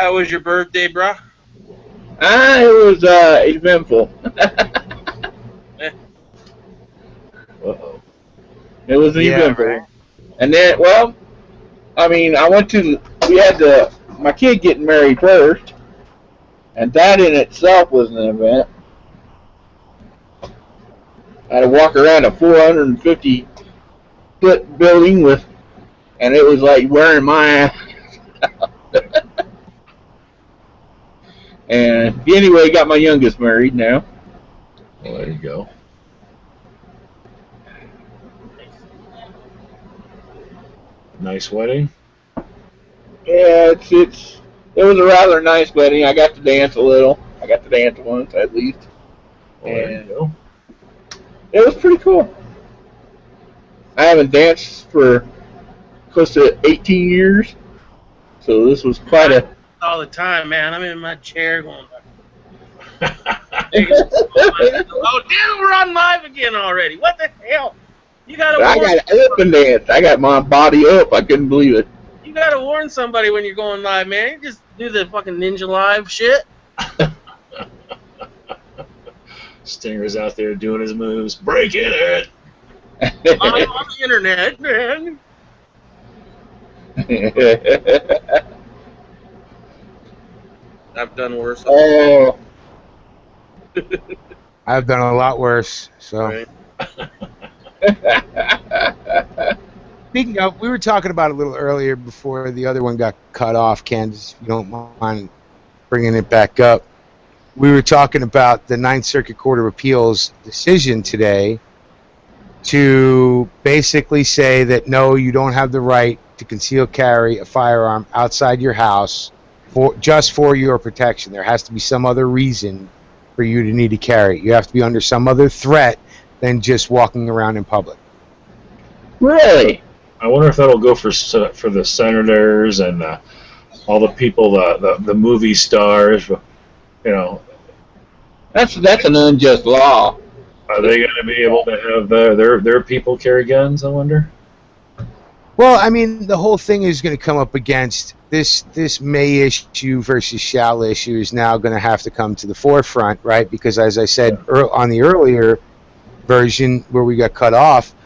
How was your birthday, bruh? It was eventful. Eh, Uh-oh. It was Yeah, right. eventful. And then, well, I mean, we had my kid getting married first, and that in itself was an event. I had to walk around a 450-foot building and it was like wearing my ass. And anyway, got my youngest married now. Well, there you go. Nice wedding. Yeah, it was a rather nice wedding. I got to dance a little. I got to dance once at least. Well, there you go. It was pretty cool. I haven't danced for close to 18 years, so this was quite a. all the time, man. I'm in my chair going. Oh damn, we're on live again already. What the hell? You gotta. I got up and dance. I got my body up. I couldn't believe it. You gotta warn somebody when you're going live, man. You just do the fucking Ninja Live shit. Stinger's out there doing his moves, breaking it. I'm on the internet, man. I've done worse. Oh, I've done a lot worse. So, Right. speaking of, we were talking about it a little earlier before the other one got cut off. Candace, if you don't mind bringing it back up. We were talking about the Ninth Circuit Court of Appeals decision today to basically say that no, you don't have the right to conceal carry a firearm outside your house just for your protection. There has to be some other reason for you to need to carry it. You have to be under some other threat than just walking around in public. really? I wonder if that'll go for the senators and all the people, the movie stars. You know, That's an unjust law. are they going to be able to have their people carry guns? I wonder. Well, I mean, the whole thing is going to come up against this may issue versus shall issue is now going to have to come to the forefront, right? Because as I said on the earlier version where we got cut off,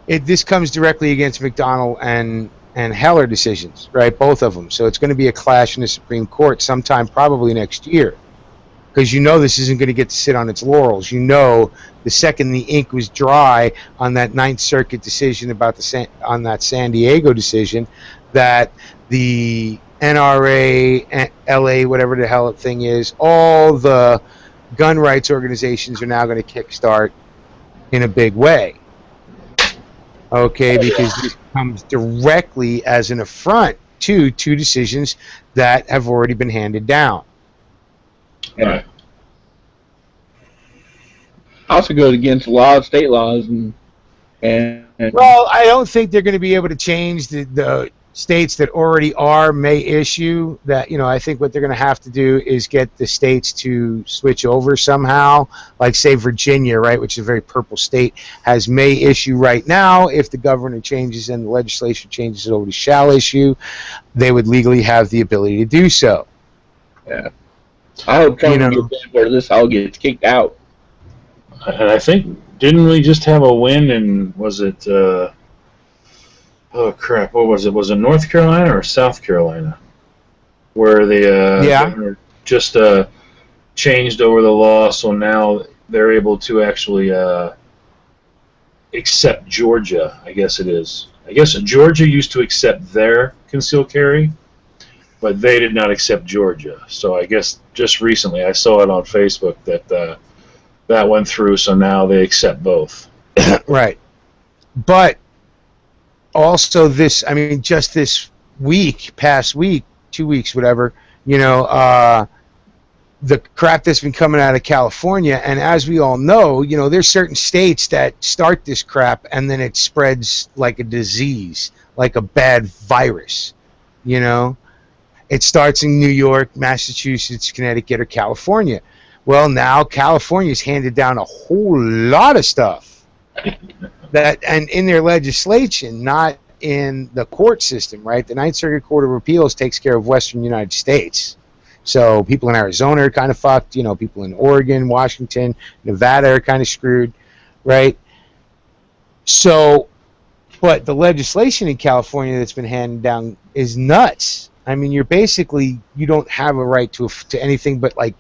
this comes directly against McDonnell and Heller decisions, right? Both of them. So it's going to be a clash in the Supreme Court sometime probably next year. Because you know this isn't going to get to sit on its laurels. You know the second the ink was dry on that Ninth Circuit decision about on that San Diego decision, that the NRA, LA, whatever the hell the thing is, all the gun rights organizations are now going to kickstart in a big way. Okay, because this comes directly as an affront to two decisions that have already been handed down. Right. Also goes against state laws and Well, I don't think they're going to be able to change the states that already may issue that. I think what they're going to have to do is get the states to switch over somehow, like say Virginia, right, which is a very purple state, has may issue right now. If the governor changes and the legislature changes it over to shall issue, they would legally have the ability to do so. yeah. I hope Trump gets where this all gets kicked out. And I think, didn't we just have a win in, was it, oh crap, what was it? Was it North Carolina or South Carolina? Where the governor just changed over the law, so now they're able to actually accept Georgia, I guess it is. I guess Georgia used to accept their concealed carry, but they did not accept Georgia. So I guess just recently I saw it on Facebook that that went through, so now they accept both. Right. But also just this past week, 2 weeks, whatever, the crap that's been coming out of California, and as we all know, there's certain states that start this crap and then it spreads like a disease, like a bad virus, It starts in New York, Massachusetts, Connecticut, or California. Well, now California's handed down a whole lot of stuff that, and in their legislation, not in the court system, right? The Ninth Circuit Court of Appeals takes care of Western United States. So people in Arizona are kind of fucked. People in Oregon, Washington, Nevada are kind of screwed, right? So, but the legislation in California that's been handed down is nuts. I mean, you don't have a right to anything but, like,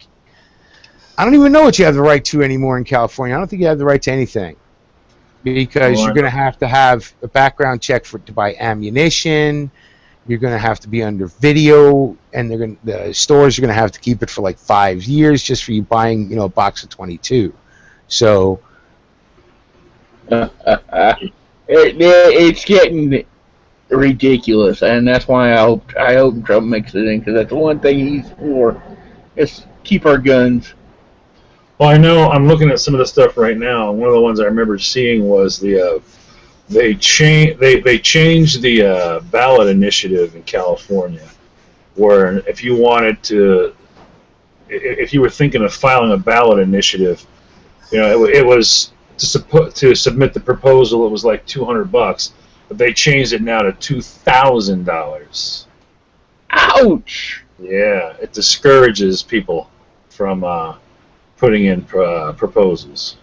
I don't even know what you have the right to anymore in California. I don't think you have the right to anything. Because you're going to have a background check to buy ammunition. You're going to have to be under video, and the stores are going to have to keep it for like 5 years just for you buying, a box of 22. So it's getting ridiculous, and that's why I hope Trump makes it in, because that's the one thing he's for, is keep our guns. Well, I know I'm looking at some of the stuff right now. One of the ones I remember seeing was they changed the ballot initiative in California, where if you were thinking of filing a ballot initiative, it was to submit the proposal. It was like $200, but they changed it now to $2,000. Ouch! Yeah, it discourages people from putting in proposals.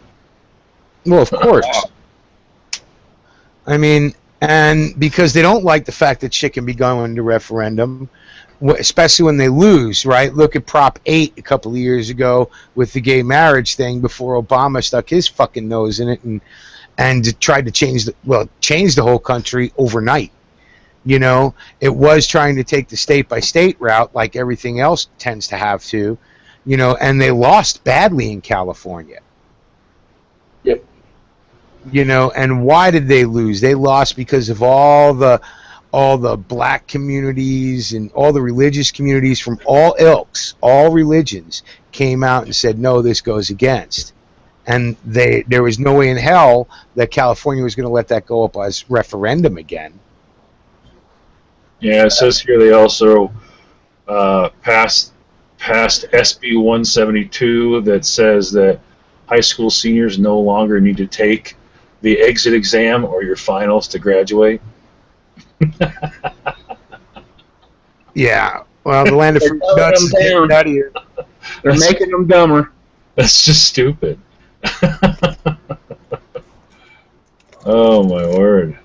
Well, of course. I mean, and because they don't like the fact that shit can be going to referendum, especially when they lose, right? Look at Prop 8 a couple of years ago with the gay marriage thing before Obama stuck his fucking nose in it and tried to change the whole country overnight. It was trying to take the state-by-state route like everything else tends to have to. And they lost badly in California. Yep. And why did they lose? They lost because of all the black communities and all the religious communities from all ilks, all religions came out and said, no, this goes against. And there was no way in hell that California was going to let that go up as referendum again. Yeah, it says here they also passed SB 172 that says that high school seniors no longer need to take the exit exam or your finals to graduate. Yeah, well, the land of fruit nuts is getting out of here. They're making them dumber. That's just stupid. Oh my word!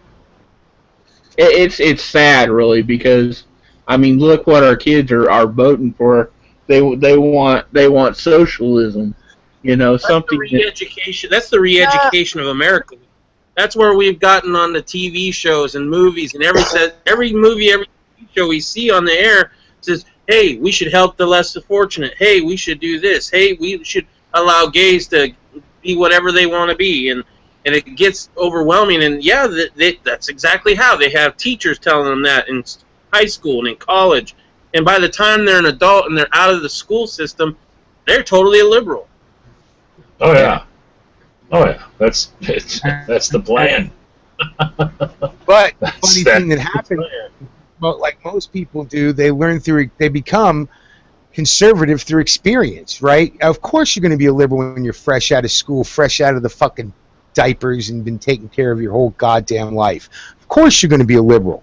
It's sad, really, because I mean, look what our kids are voting for. They want socialism, something. Re-education. That's the re-education of America. That's where we've gotten on the TV shows and movies and every movie, every TV show we see on the air says, "Hey, we should help the less fortunate. Hey, we should do this. Hey, we should allow gays to be whatever they want to be." And it gets overwhelming. And yeah, that's exactly how they have teachers telling them that in high school and in college. And by the time they're an adult and they're out of the school system, they're totally a liberal. Oh yeah, that's the plan. But the funny thing that happens, like most people do, they become conservative through experience, right? Of course, you're going to be a liberal when you're fresh out of school, fresh out of the fucking diapers, and been taking care of your whole goddamn life. Of course, you're going to be a liberal.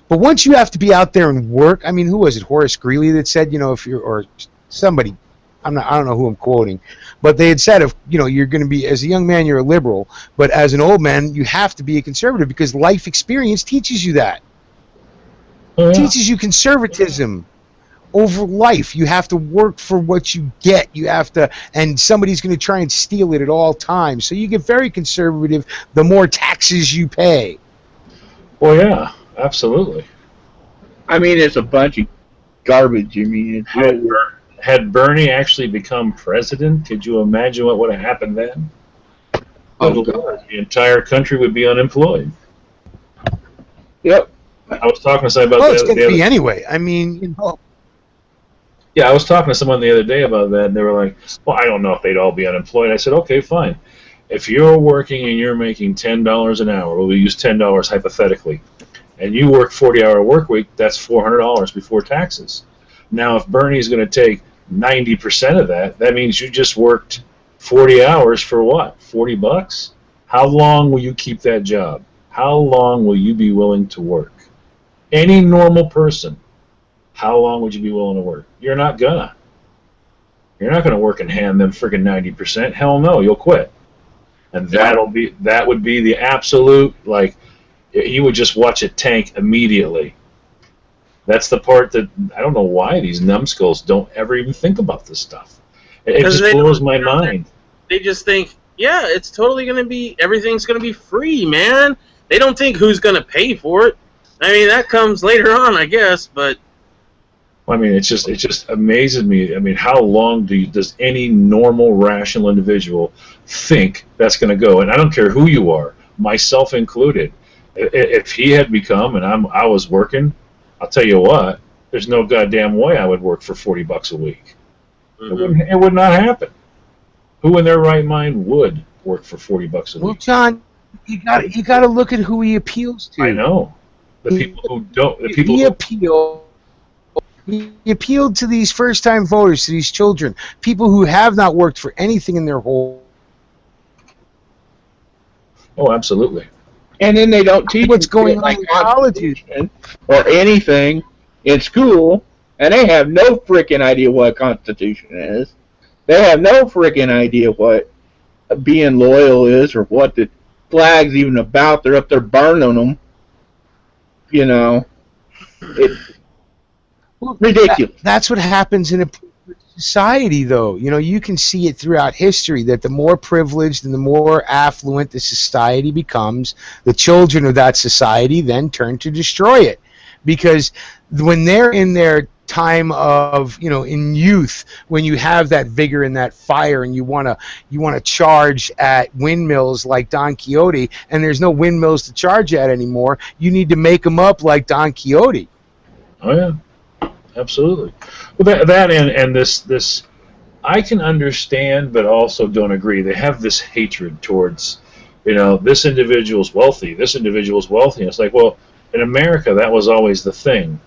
But once you have to be out there and work, I mean, who was it? Horace Greeley that said, if you're, or somebody, I don't know who I'm quoting, but they had said, you're going to be, as a young man, you're a liberal, but as an old man, you have to be a conservative because life experience teaches you that. Oh, yeah. It teaches you conservatism over life. You have to work for what you get. You have to, and somebody's going to try and steal it at all times. So you get very conservative the more taxes you pay. Well, yeah. Absolutely. I mean, it's a bunch of garbage. I mean, had Bernie actually become president, could you imagine what would have happened then? Oh, God. The entire country would be unemployed. Yep. I was talking to somebody about that. Well, it's going to be anyway. I mean, Yeah, I was talking to someone the other day about that, and they were like, well, I don't know if they'd all be unemployed. I said, okay, fine. If you're working and you're making $10 an hour, well, we use $10 hypothetically, and you work 40-hour work week, that's $400 before taxes. Now, if Bernie's going to take 90% of that, that means you just worked 40 hours for what? $40? How long will you keep that job? how long will you be willing to work? Any normal person, how long would you be willing to work? You're not gonna. You're not gonna work and hand them friggin' 90%. Hell no, you'll quit. And that would be the absolute, like, you would just watch it tank immediately. That's the part that I don't know why these numbskulls don't ever even think about this stuff. It just blows my mind. They just think, yeah, it's totally going to be, everything's going to be free, man. They don't think who's going to pay for it. I mean, that comes later on, I guess, but... I mean, it just amazes me. I mean, how long does any normal, rational individual think that's going to go? And I don't care who you are, myself included. If he had become, and I was working, I'll tell you what, there's no goddamn way I would work for $40 a week. Mm-hmm. It would not happen. Who in their right mind would work for $40 a week? Well, John, you got to look at who he appeals to. I know. The people who don't. The people He appealed to these first-time voters, to these children, people who have not worked for anything in their whole. Oh, absolutely. And then they don't teach What's going on like in colleges or anything in school, and they have no freaking idea what a Constitution is. They have no freaking idea what being loyal is or what the flag's even about. They're up there burning them. You know, it's ridiculous. That's what happens in a society, though. You know, you can see it throughout history that the more privileged and the more affluent the society becomes, the children of that society then turn to destroy it. Because when they're in their time of, you know, in youth, when you have that vigor and that fire and you want to charge at windmills like Don Quixote, and there's no windmills to charge at anymore, you need to make them up like Don Quixote. Oh yeah. Absolutely. Well, that and this, I can understand, but also don't agree. They have this hatred towards, you know, this individual's wealthy, this individual's wealthy. And it's like, well, in America, that was always the thing.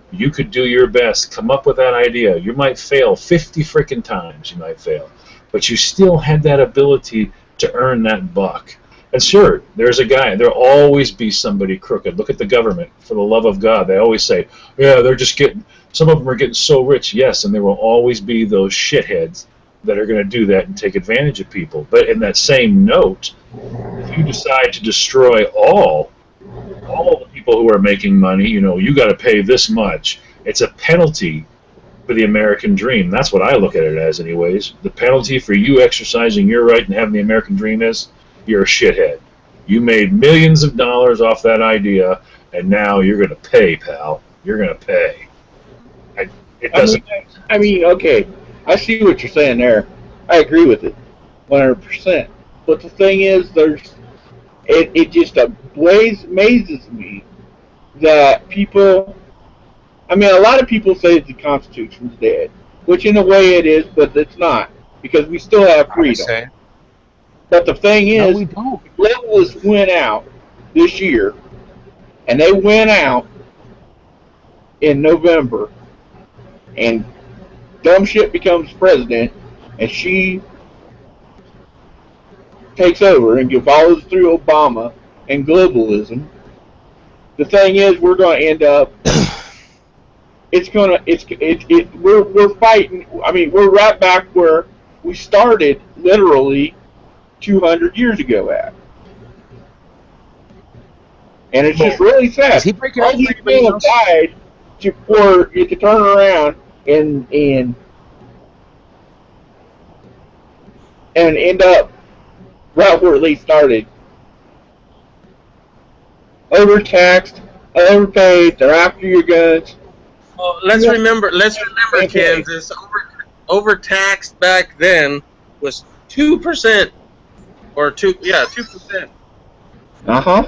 You could do your best, come up with that idea. You might fail 50 frickin' times. You might fail, but you still had that ability to earn that buck. And sure, there's a guy. There'll always be somebody crooked. Look at the government. For the love of God, they always say, yeah, they're just getting. Some of them are getting so rich, yes, and there will always be those shitheads that are going to do that and take advantage of people. But in that same note, if you decide to destroy all the people who are making money, you know, you got to pay this much. It's a penalty for the American dream. That's what I look at it as, anyways. The penalty for you exercising your right and having the American dream is you're a shithead. You made millions of dollars off that idea, and now you're going to pay, pal. You're going to pay. It doesn't. I mean, okay, I see what you're saying there. I agree with it, 100%. But the thing is, it just amazes me that people. I mean, a lot of people say the Constitution's dead, which in a way it is, but it's not, because we still have freedom. But the thing is, we don't. The globalists went out this year, and they went out in November, and dumb shit becomes president, and she takes over and follows through Obama and globalism. The thing is, we're going to end up. We're fighting. I mean, we're right back where we started, literally 200 years ago at. And it's just really sad. Is he breaking all these people have died for you to turn around and end up right where they started. Overtaxed, overpaid, they're after your guns. Well, let's remember, Kansas, overtaxed back then was 2%. Or 2%. Uh-huh.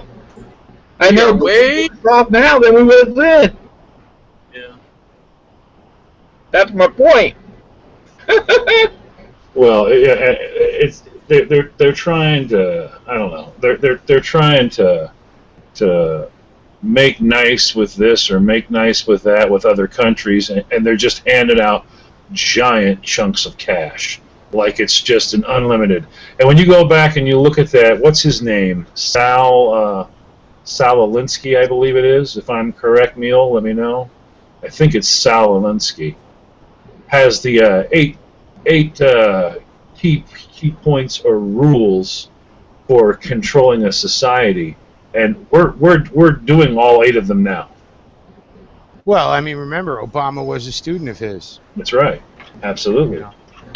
I know, way off now than we was then. Yeah. That's my point. Well, it's they're trying to. I don't know. They're trying to make nice with this or make nice with that with other countries, and they're just handing out giant chunks of cash like it's just an unlimited. And when you go back and you look at that, what's his name? Sal. Sal Alinsky, I believe it is. If I'm correct, Neil, let me know. I think it's Sal Alinsky. Has the eight key points or rules for controlling a society, and we're doing all 8 of them now. Well, I mean, remember, Obama was a student of his. That's right. Absolutely. You know.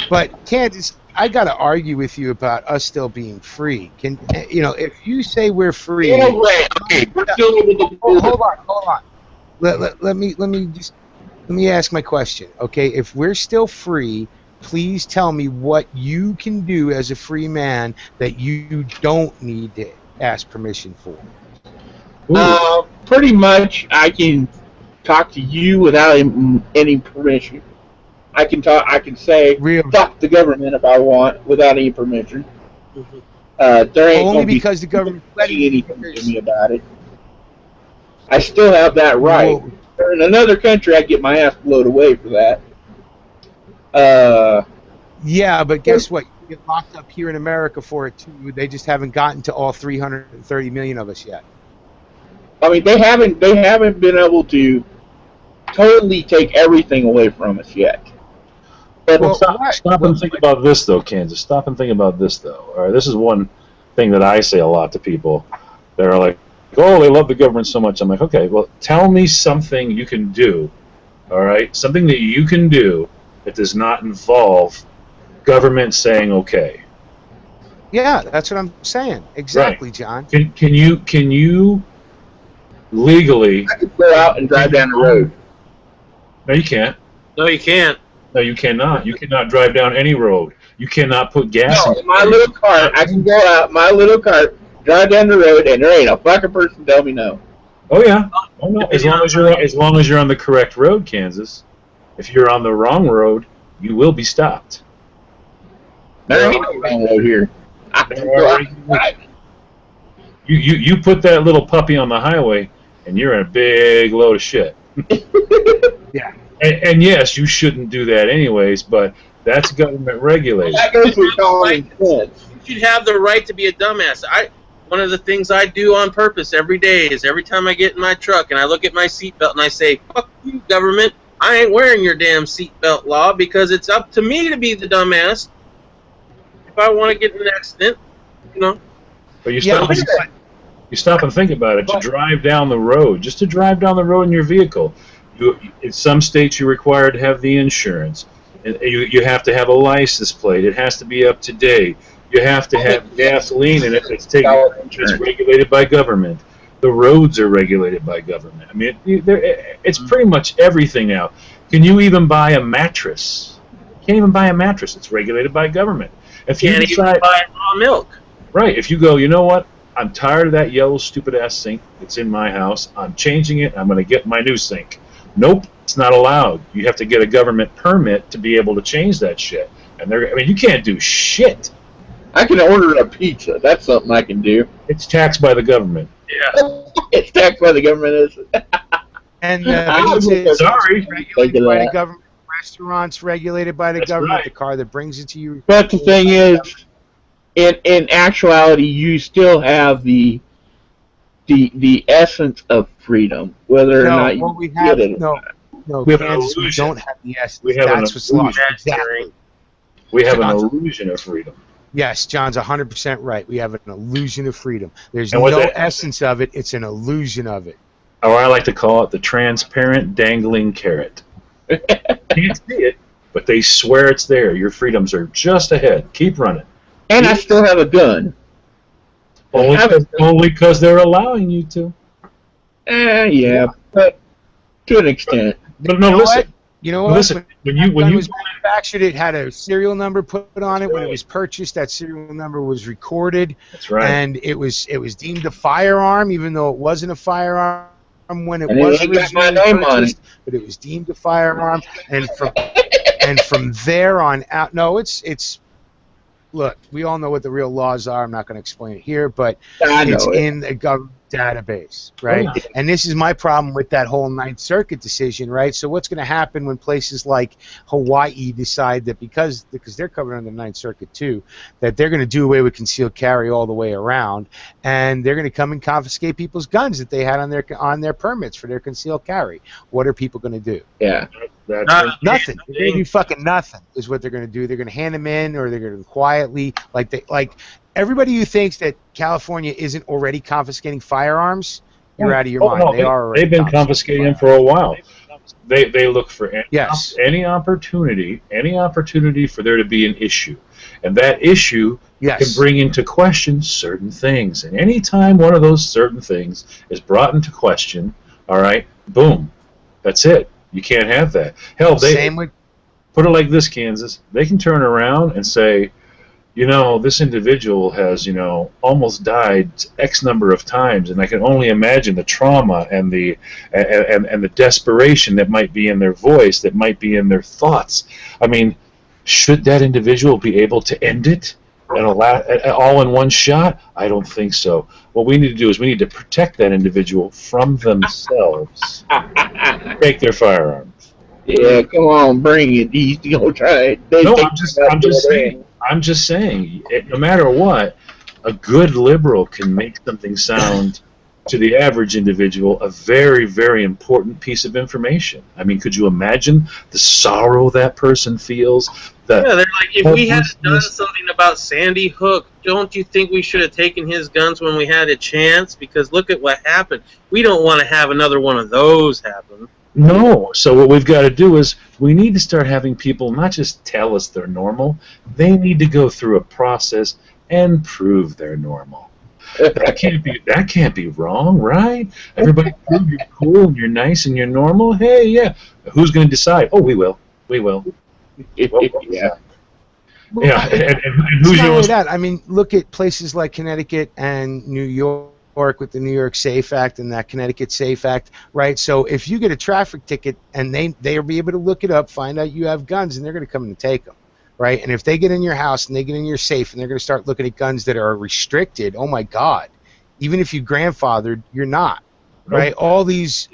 But Candace, I got to argue with you about us still being free. If you say we're free, Okay, we're still able to. hold on. Let me ask my question. Okay, if we're still free, please tell me what you can do as a free man that you don't need to ask permission for. Pretty much, I can talk to you without any permission. I can talk. I can say fuck the government if I want without any permission. There ain't only gonna because the government saying anything to me about it. I still have that right. Well, in another country, I'd get my ass blown away for that. Yeah, but guess what? You get locked up here in America for it too. They just haven't gotten to all 330 million of us yet. I mean, they haven't been able to totally take everything away from us yet. Well, stop and think about this, though, Kansas. Stop and think about this, though. All right, this is one thing that I say a lot to people. They're like, "Oh, they love the government so much." I'm like, "Okay, well, tell me something you can do. All right, something that you can do that does not involve government saying okay." Yeah, that's what I'm saying. Exactly, right. John. Can you legally? I could go out and drive down the road. No, you can't. No, you can't. No, you cannot. You cannot drive down any road. You cannot put gas No, in in my little cart, I can go out my little cart, drive down the road, and there ain't a fucking person tell me no. Oh yeah. Oh no. As long as you're on the correct road, Kansas. If you're on the wrong road, you will be stopped. There ain't no wrong road here. I can go out and drive. You put that little puppy on the highway, and you're in a big load of shit. Yeah. And yes, you shouldn't do that anyways, but that's government regulated. That goes with common sense. You should have the right to be a dumbass. One of the things I do on purpose every day is every time I get in my truck and I look at my seatbelt and I say, "Fuck you, government. I ain't wearing your damn seatbelt law because it's up to me to be the dumbass. If I want to get in an accident, you know." But you stop and think about it. To drive down the road, just to drive down the road in your vehicle, in some states you're required to have the insurance. You have to have a license plate. It has to be up to date. You have to have gasoline in it. It's regulated by government. The roads are regulated by government. I mean, it's pretty much everything now. Can you even buy a mattress? You can't even buy a mattress. It's regulated by government. If you can't even buy raw milk. Right. If you go, you know what? I'm tired of that yellow stupid ass sink that's in my house. I'm changing it. I'm going to get my new sink. Nope, it's not allowed. You have to get a government permit to be able to change that shit. And you can't do shit. I can order a pizza. That's something I can do. It's taxed by the government. Yeah. It's taxed by the government, is it? And sorry. regulated by the government. Restaurants regulated by the government. Right. The car that brings it to you. But the thing is, in actuality, you still have the essence of freedom, whether or not you get it. No, we have an Kansas, we illusion. don't have the essence. We have That's what's lost. Exactly. We have an illusion of freedom. Yes, John's 100% right. We have an illusion of freedom. There's And no what that- essence of it. It's an illusion of it. Or I like to call it the transparent dangling carrot. You can't see it, but they swear it's there. Your freedoms are just ahead. Keep running. And I still have a gun. Only because they're allowing you to. Yeah, but to an extent. But no, You know listen. what? You know what? Listen, when you was manufactured, it had a serial number put on it. When it was purchased, that serial number was recorded. That's right. And it was deemed a firearm, even though it wasn't a firearm when it And was it got my originally name on purchased. But it was deemed a firearm, and from there on out, no, it's. Look, we all know what the real laws are. I'm not going to explain it here, but I know it's it. in the database, right? Oh, yeah. And this is my problem with that whole Ninth Circuit decision, right? So what's going to happen when places like Hawaii decide that because they're covered under the Ninth Circuit too, that they're going to do away with concealed carry all the way around, and they're going to come and confiscate people's guns that they had on their permits for their concealed carry? What are people going to do? Yeah. That's Nothing. They're going to do fucking nothing. Is what they're going to do. They're going to hand them in, or they're going to quietly everybody who thinks that California isn't already confiscating firearms, you're out of your mind. No, They are already they've been confiscating them for a while. They look for any opportunity for there to be an issue, and that issue can bring into question certain things. And anytime one of those certain things is brought into question, all right, boom, that's it. You can't have that. Hell, put it like this, Kansas. They can turn around and say, this individual has, almost died X number of times, and I can only imagine the trauma and the desperation that might be in their voice, that might be in their thoughts. I mean, should that individual be able to end it all in one shot? I don't think so. What we need to do is we need to protect that individual from themselves. Take their firearms. Yeah, come on, bring it. He's gonna try it. I'm just saying, no matter what, a good liberal can make something sound to the average individual a very, very important piece of information. I mean, could you imagine the sorrow that person feels? They're like, if we had done something about Sandy Hook, don't you think we should have taken his guns when we had a chance? Because look at what happened. We don't want to have another one of those happen. No. So what we've got to do is we need to start having people not just tell us they're normal. They need to go through a process and prove they're normal. That can't be wrong, right? Everybody prove you're cool and you're nice and you're normal. Hey, yeah. Who's going to decide? Oh, we will. Yeah. Yeah. And who's not only that. I mean, look at places like Connecticut and New York with the New York SAFE Act and that Connecticut SAFE Act, right? So if you get a traffic ticket and they'll be able to look it up, find out you have guns, and they're going to come and take them, right? And if they get in your house and they get in your safe and they're going to start looking at guns that are restricted, oh my God, even if you grandfathered, you're not, right? All these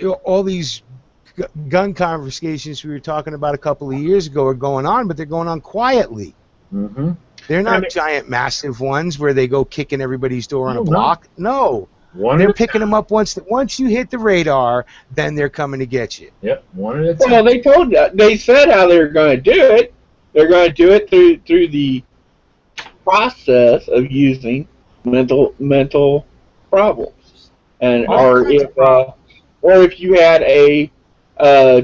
gun confiscations we were talking about a couple of years ago are going on, but they're going on quietly. Mm-hmm. They're not giant, massive ones where they go kicking everybody's door on a block. No. They're picking them up once you hit the radar, then they're coming to get you. Yep, one at a time. Well, they said how they're going to do it. They're going to do it through the process of using mental problems, and or if you had a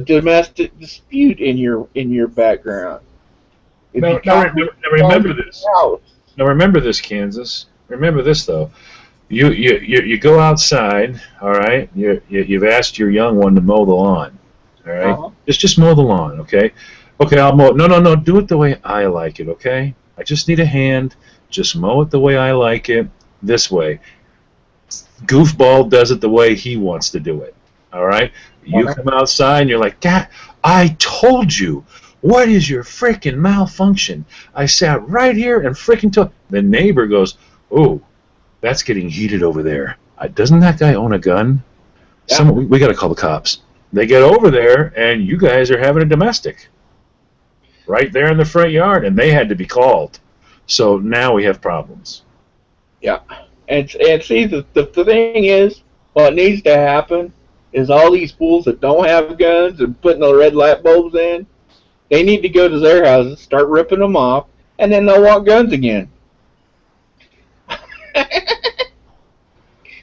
domestic dispute in your background. Now remember this. Now remember this, Kansas. Remember this though. You go outside, all right? You've asked your young one to mow the lawn, all right? Uh-huh. Just mow the lawn, okay? Okay, I'll mow it. No, do it the way I like it, okay? I just need a hand. Just mow it the way I like it, this way. Goofball does it the way he wants to do it, all right? You come outside and you're like, Dad, I told you. What is your freaking malfunction? I sat right here and freaking told. The neighbor goes, oh, that's getting heated over there. Doesn't that guy own a gun? Yeah. We got to call the cops. They get over there, and you guys are having a domestic right there in the front yard, and they had to be called. So now we have problems. Yeah, and see, the thing is, what needs to happen is all these fools that don't have guns and putting the red light bulbs in, they need to go to their houses, start ripping them off, and then they'll want guns again.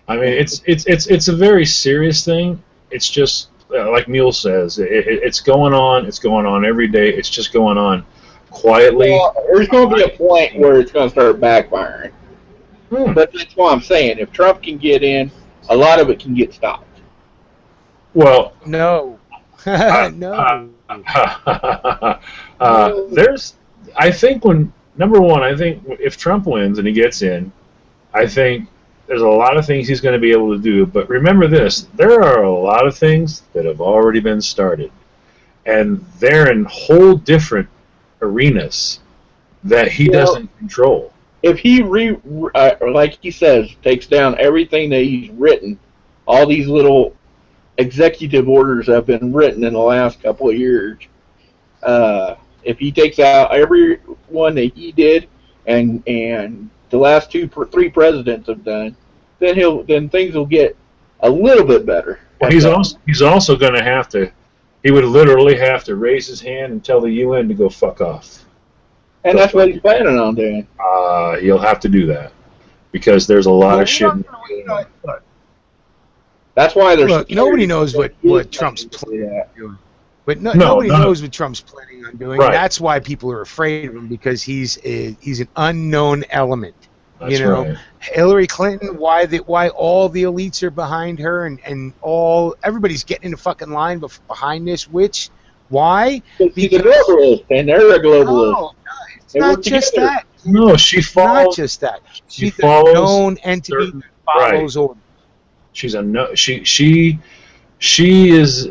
I mean, it's a very serious thing. It's just like Mule says, it's going on. It's going on every day. It's just going on quietly. Well, there's going to be a point where it's going to start backfiring. But that's what I'm saying. If Trump can get in, a lot of it can get stopped. Well, no, no. I think if Trump wins and he gets in, I think there's a lot of things he's going to be able to do. But remember this, there are a lot of things that have already been started. And they're in whole different arenas that he doesn't control. if he like he says, takes down everything that he's written, all these little executive orders have been written in the last couple of years. If he takes out every one that he did and the last 3 presidents have done, then things will get a little bit better. Well, he's also going to have to. He would literally have to raise his hand and tell the UN to go fuck off. And that's what he's planning on doing. He'll have to do that because there's a lot of shit. That's why there's. Look, nobody knows what Trump's planning on doing. But nobody knows what Trump's planning on doing. Right. That's why people are afraid of him, because he's an unknown element. That's right. Hillary Clinton, why all the elites are behind her, and everybody's getting in the fucking line behind this witch. Why? She's a globalist, and they're a globalist. No, it's not just that. No, she follows. Not just that. She She's follows a known entity that follows orders. She's she is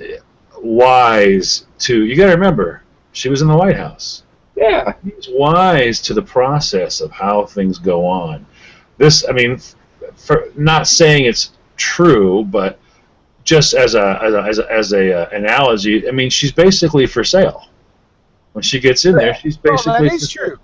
wise to. You got to remember, she was in the White House. Yeah, She's wise to the process of how things go on. This, I mean, for not saying it's true, but just as a analogy, I mean, she's basically for sale. When she gets in there, she's basically. That is true.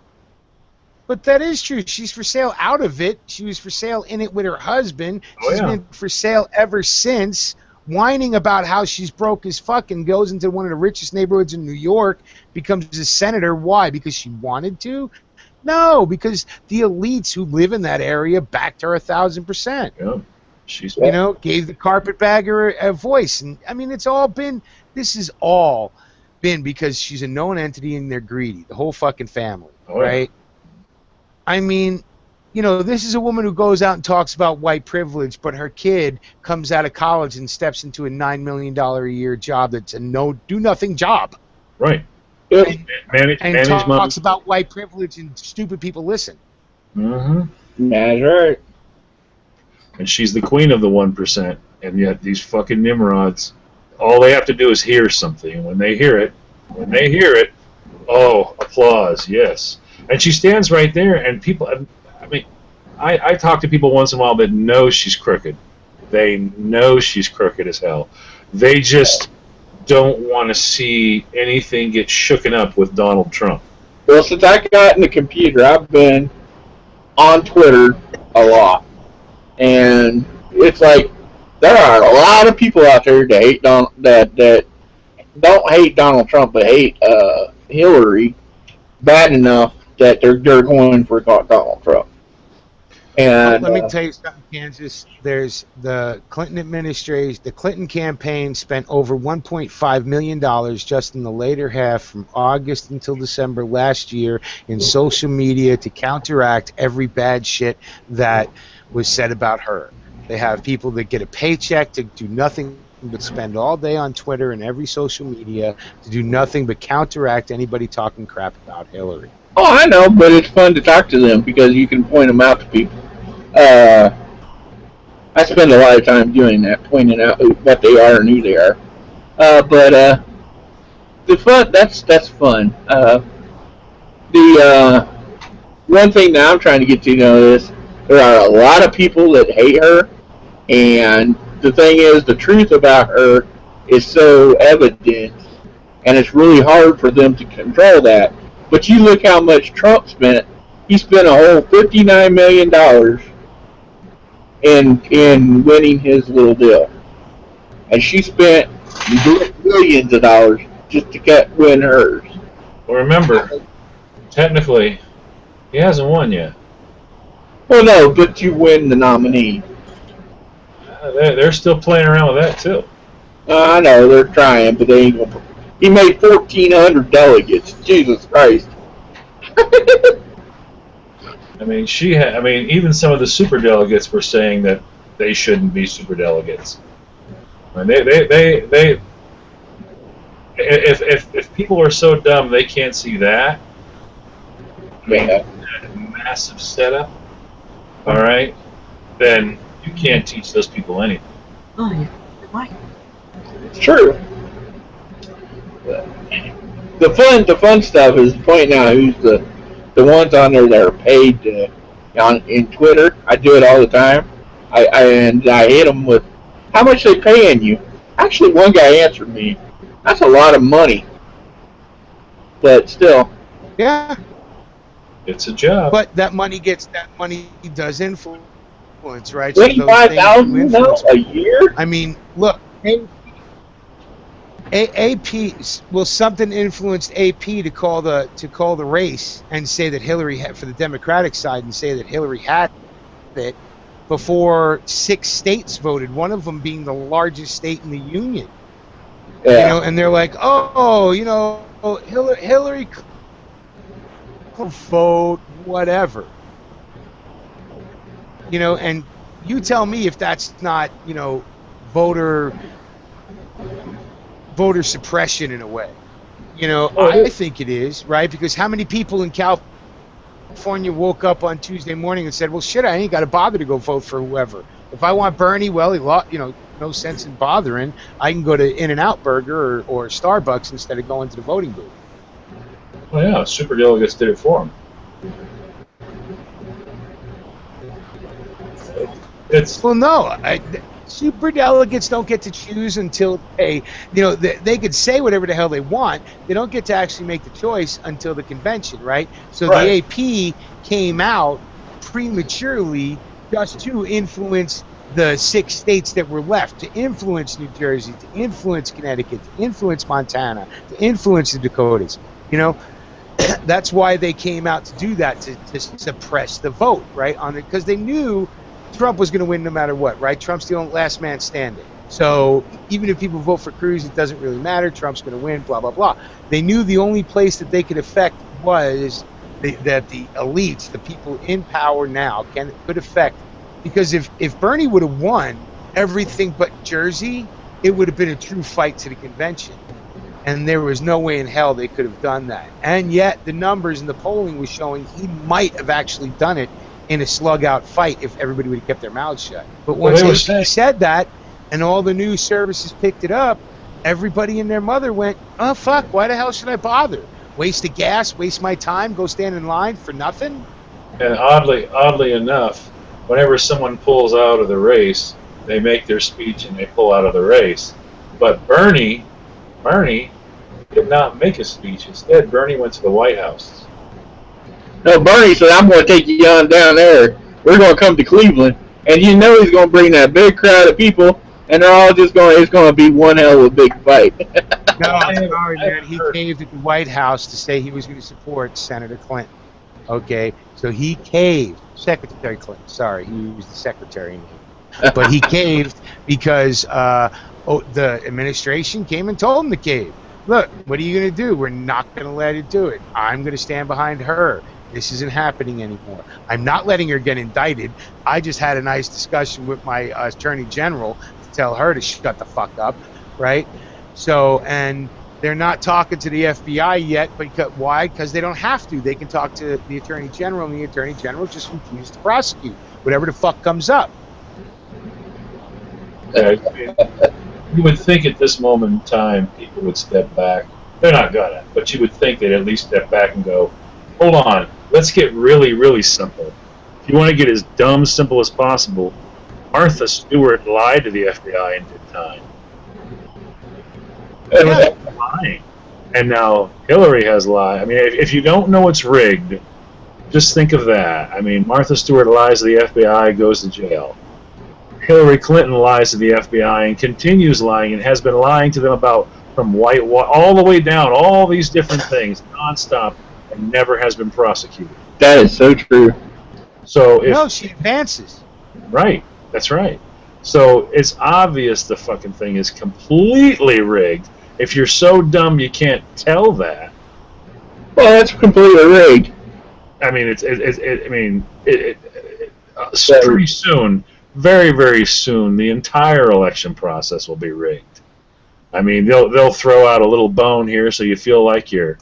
But that is true. She's for sale out of it. She was for sale in it with her husband. She's been for sale ever since, whining about how she's broke as fuck and goes into one of the richest neighborhoods in New York, becomes a senator. Why? Because she wanted to? No, because the elites who live in that area backed her 1,000%. Yeah, she's. Gave the carpetbagger a voice. And I mean, this has all been because she's a known entity and they're greedy. The whole fucking family, right? I mean, this is a woman who goes out and talks about white privilege, but her kid comes out of college and steps into a $9 million a year job that's a do-nothing job. Right. And talks about white privilege, and stupid people listen. Mm-hmm. That's right. And she's the queen of the 1%, and yet these fucking nimrods, all they have to do is hear something, and when they hear it, oh, applause, yes. And she stands right there, and people, I mean, I talk to people once in a while that know she's crooked. They know she's crooked as hell. They just don't want to see anything get shooken up with Donald Trump. Well, since I got in the computer, I've been on Twitter a lot. And it's like, there are a lot of people out there that hate that don't hate Donald Trump, but hate Hillary bad enough that they're going for Donald Trump. And let me tell you something, Kansas. There's the Clinton administration, the Clinton campaign spent over $1.5 million just in the later half from August until December last year in social media to counteract every bad shit that was said about her. They have people that get a paycheck to do nothing but spend all day on Twitter and every social media to do nothing but counteract anybody talking crap about Hillary. Oh, I know, but it's fun to talk to them because you can point them out to people. I spend a lot of time doing that, pointing out what they are and who they are. But the fun, that's fun. The one thing that I'm trying to get to know is there are a lot of people that hate her, and the thing is, the truth about her is so evident, and it's really hard for them to control that. But you look how much Trump spent. He spent a whole $59 million in winning his little deal. And she spent billions of dollars just to win hers. Well, remember, technically, he hasn't won yet. Well, no, but you win the nominee. They're still playing around with that, too. I know, they're trying, but they ain't going to. He made 1,400 delegates. Jesus Christ. I mean, even some of the super delegates were saying that they shouldn't be super delegates. I mean, if people are so dumb they can't see that, Yeah. massive setup, all right, then you can't teach those people anything. Oh, yeah. Why? It's true. The fun stuff is pointing out who's the ones on there that are paid to in Twitter. I do it all the time. I hit them with how much they paying you. Actually, one guy answered me. That's a lot of money, but still. Yeah, It's a job. but that money does influence, right? So those things do $25,000 influence. a year? I mean, look, AP, well, something influenced AP to call the race and say that Hillary had, for the Democratic side, and say that Hillary had it before 6 states voted. One of them being the largest state in the union. Yeah. You know, and they're like, oh, you know, Hillary could vote, whatever. You know, and you tell me if that's not, you know, voter suppression in a way. You know, I think it is, right? Because how many people in California woke up on Tuesday morning and said, well, shit, I ain't got to bother to go vote for whoever. If I want Bernie, well, you know, no sense in bothering. I can go to In-N-Out Burger or Starbucks instead of going to the voting booth. Well, yeah, superdelegates did it for him. Well, no, super delegates don't get to choose until they could say whatever the hell they want. They don't get to actually make the choice until the convention, right? So Right. The AP came out prematurely just to influence the 6 states that were left, to influence New Jersey, to influence Connecticut, to influence Montana, to influence the Dakotas. You know, that's why they came out to do that, to suppress the vote, right? On it, because they knew Trump was going to win no matter what, right? Trump's the only last man standing. So even if people vote for Cruz, it doesn't really matter. Trump's going to win, blah, blah, blah. They knew the only place that they could affect was that the elites, the people in power now, could affect. Because if Bernie would have won everything but Jersey, it would have been a true fight to the convention. And there was no way in hell they could have done that. And yet the numbers and the polling was showing he might have actually done it in a slug-out fight if everybody would have kept their mouths shut. But once he said that, and all the news services picked it up, everybody and their mother went, oh, fuck, why the hell should I bother? Waste the gas, waste my time, go stand in line for nothing? And oddly enough, whenever someone pulls out of the race, they make their speech and they pull out of the race. But Bernie did not make a speech. Instead, Bernie went to the White House. No, Bernie said, I'm going to take you on down there. We're going to come to Cleveland. And you know he's going to bring that big crowd of people, and they're all just going, it's going to be one hell of a big fight. No, I'm sorry, man. He caved at the White House to say he was going to support Senator Clinton. Okay? So he caved. Secretary Clinton. Sorry, he used the secretary name. But he caved because the administration came and told him to cave. Look, what are you going to do? We're not going to let it do it. I'm going to stand behind her. This isn't happening anymore. I'm not letting her get indicted. I just had a nice discussion with my attorney general to tell her to shut the fuck up, right? So, and they're not talking to the FBI yet, because why? Because they don't have to. They can talk to the attorney general, and the attorney general just refuses to prosecute whatever the fuck comes up. You would think at this moment in time people would step back. They're not gonna, but you would think they'd at least step back and go, hold on, let's get really, really simple. If you want to get as dumb simple as possible, Martha Stewart lied to the FBI and did time. Lying. And now Hillary has lied. I mean, if you don't know it's rigged, just think of that. I mean, Martha Stewart lies to the FBI, goes to jail. Hillary Clinton lies to the FBI and continues lying and has been lying to them about from whitewater all the way down, all these different things, nonstop, and never has been prosecuted. That is so true. So if, No, she advances. Right, that's right. So it's obvious the fucking thing is completely rigged. If you're so dumb you can't tell that. Well, that's completely rigged. I mean, pretty soon, very, very soon, the entire election process will be rigged. I mean, they'll throw out a little bone here so you feel like you're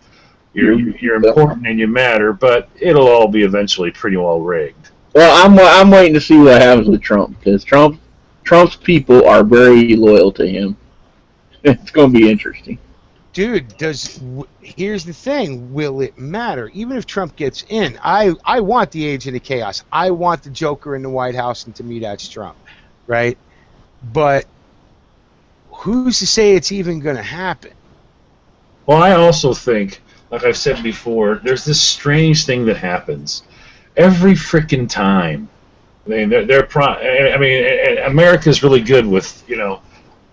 important and you matter, but it'll all be eventually pretty well rigged. Well, I'm waiting to see what happens with Trump, because Trump's people are very loyal to him. It's going to be interesting. dude, here's the thing: will it matter? Even if Trump gets in, I want the agent of chaos. I want the Joker in the White House, and to me, that's Trump, right? But who's to say it's even going to happen? Well, I also think, like I've said before, there's this strange thing that happens every freaking time. I mean, America's really good with,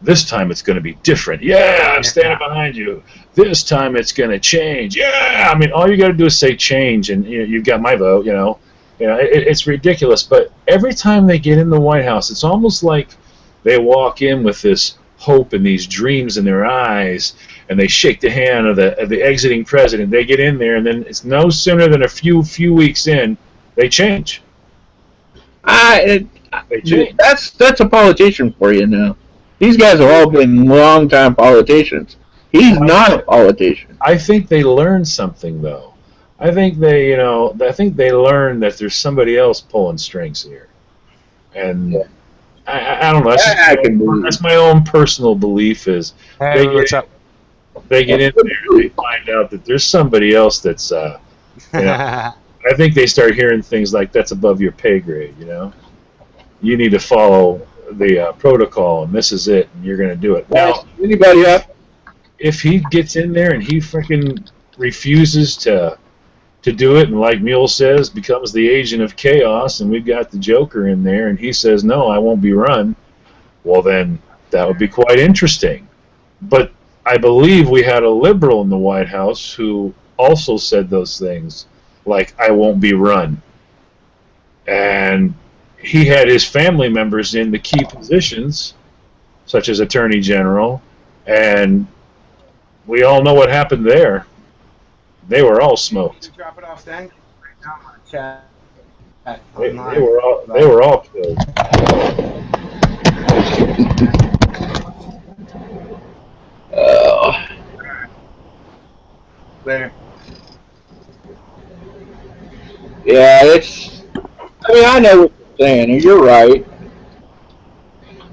this time it's going to be different. Yeah, I'm standing behind you. This time it's going to change. Yeah, I mean, all you got to do is say change, and you've got my vote. It's ridiculous. But every time they get in the White House, it's almost like they walk in with this hope and these dreams in their eyes, and they shake the hand of the exiting president. They get in there, and then it's no sooner than a few weeks in, they change. That's a politician for you now. These guys have all been long-time politicians. He's not a politician. I think they learned something, though. I think they learned that there's somebody else pulling strings here, and Yeah. I don't know. That's my own personal belief. Is Hey, what's up? they get in there and they find out that there's somebody else that's. I think they start hearing things like that's above your pay grade. You need to follow the protocol, and this is it, and you're going to do it. Now, Anybody up? if he gets in there and he freaking refuses to do it, and like Mule says, becomes the agent of chaos, and we've got the Joker in there, and he says, no, I won't be run, well, then that would be quite interesting. But I believe we had a liberal in the White House who also said those things, like, I won't be run. And he had his family members in the key positions, such as Attorney General, and we all know what happened there. They were all smoked. Drop it off then. They were all killed. Later. Yeah, I know what you're saying, and you're right.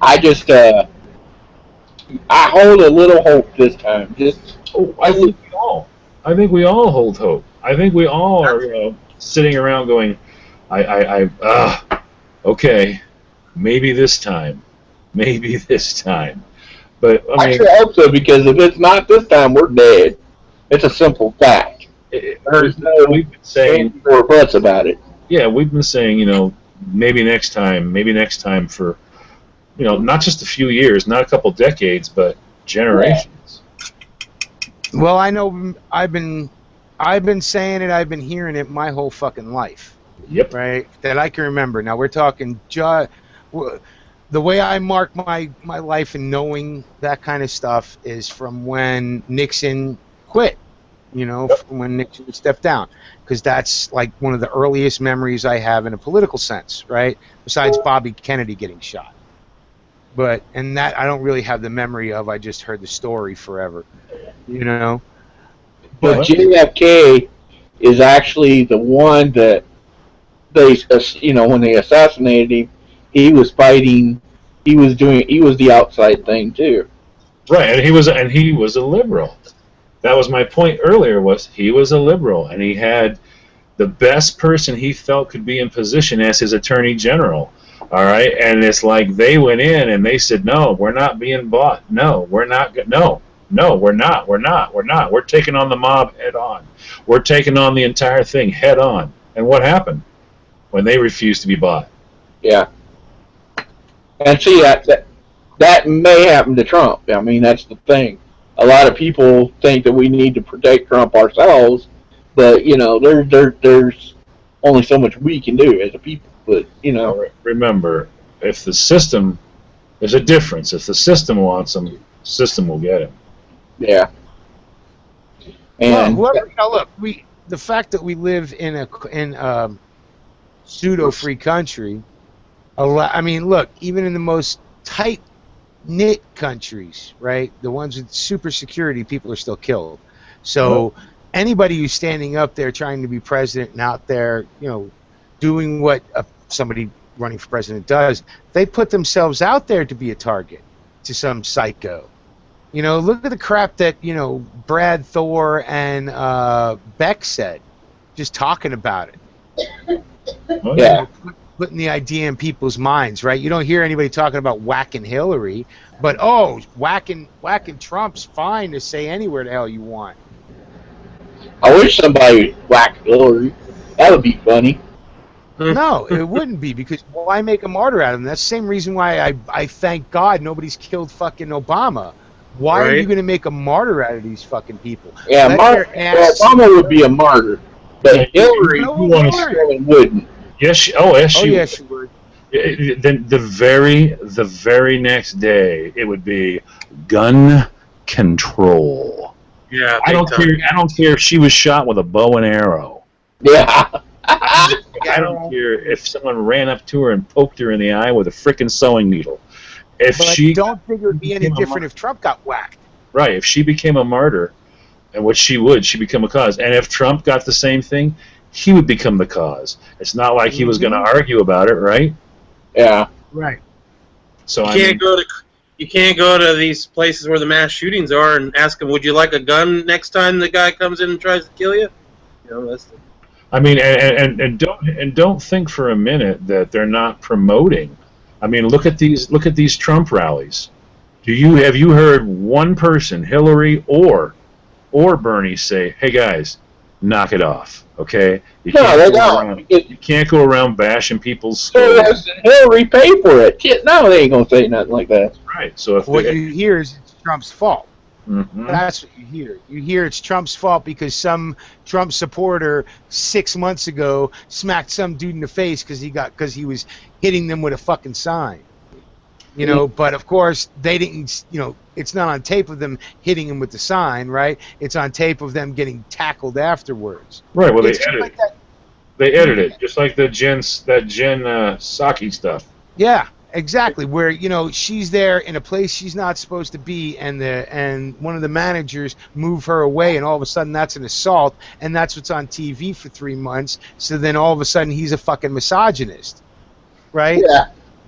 I just, I hold a little hope this time. I think we all hold hope. I think we all are sitting around going, okay, maybe this time. But I mean, sure hope so, because if it's not this time, we're dead. It's a simple fact. There's no we've been saying or buts about it. Yeah, we've been saying, maybe next time for, not just a few years, not a couple decades, but generations. Well, I know I've been saying it, I've been hearing it my whole fucking life. Yep. Right? That I can remember. Now we're talking the way I mark my life and knowing that kind of stuff is from when Nixon quit. From when Nixon stepped down, because that's like one of the earliest memories I have in a political sense, right? Besides Bobby Kennedy getting shot. And that I don't really have the memory of. I just heard the story forever, But JFK is actually the one that they, when they assassinated him, he was fighting. He was the outside thing too. Right, and he was a liberal. That was my point earlier. Was he was a liberal, and he had the best person he felt could be in position as his attorney general. All right, and it's like they went in and they said, "No, we're not being bought. No, we're not. No, we're not. We're not. We're not. We're taking on the mob head on. We're taking on the entire thing head on." And what happened when they refused to be bought? Yeah, and see that may happen to Trump. I mean, that's the thing. A lot of people think that we need to protect Trump ourselves, but there's only so much we can do as a people. But remember, if the system, there's a difference. If the system wants him, the system will get him. Yeah. And look, the fact that we live in a pseudo-free country, look, even in the most tight-knit countries, right? The ones with super security, people are still killed. So anybody who's standing up there trying to be president and out there, doing what somebody running for president does, they put themselves out there to be a target to some psycho. You know, look at the crap that, you know, Brad Thor and Beck said, just talking about it. Oh, Yeah. Putting the idea in people's minds, right? You don't hear anybody talking about whacking Hillary, but whacking Trump's fine to say anywhere the hell you want. I wish somebody would whack Hillary. That would be funny. No, it wouldn't be, because why make a martyr out of him? That's the same reason why I thank God nobody's killed fucking Obama. Why are Right. you going to make a martyr out of these fucking people? Yeah, Let their ass- Obama would be a martyr, but Hillary No, you wanna probably wouldn't. Yes, yes, Oh she yeah, she would. Then the very next day, it would be gun control. Yeah, I don't big time. care. I don't care if she was shot with a bow and arrow. Yeah. I don't care if someone ran up to her and poked her in the eye with a frickin' sewing needle. If But she don't think it would be any became a different if Trump got whacked. right, if she became a martyr, and what she would, she become a cause. And if Trump got the same thing, he would become the cause. It's not like he was going to argue about it, right? Yeah. Right. So You can't go to these places where the mass shootings are and ask them, "Would you like a gun next time the guy comes in and tries to kill you?" You know, that's the, I mean, and don't think for a minute that they're not promoting. I mean, look at these Trump rallies. Have you heard one person, Hillary or Bernie, say, "Hey guys, knock it off"? Okay, No, they don't. around, you can't go around bashing people's So skulls. has Hillary pay for it? Shit, no, they ain't gonna say nothing like that. Right. So if What you hear is it's Trump's fault. Mhm. That's what you hear. You hear it's Trump's fault because some Trump supporter 6 months ago smacked some dude in the face because he was hitting them with a fucking sign. You know, but of course they didn't. You know, it's not on tape of them hitting him with the sign, right? It's on tape of them getting tackled afterwards. Right. Well, It's they just edit. like that. They edit it just like that Jen Psaki stuff. Yeah, exactly. Where, you know, she's there in a place she's not supposed to be, and one of the managers move her away, and all of a sudden that's an assault, and that's what's on TV for 3 months. So then all of a sudden he's a fucking misogynist, right? Yeah.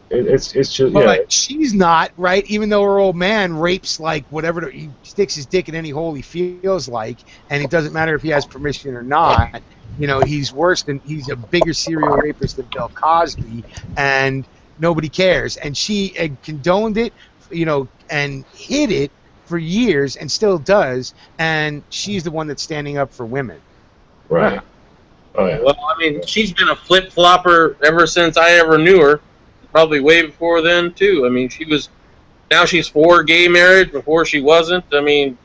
It's just But yeah. like she's not, right? Even though her old man rapes like whatever, he sticks his dick in any hole he feels like, and it doesn't matter if he has permission or not. You know, he's a bigger serial rapist than Bill Cosby, and nobody cares. And she condoned it, you know, and hid it for years, and still does. And she's the one that's standing up for women. Right. Oh yeah. well, I mean, she's been a flip flopper ever since I ever knew her. Probably way before then too. I mean, now she's for gay marriage. Before she wasn't. I mean,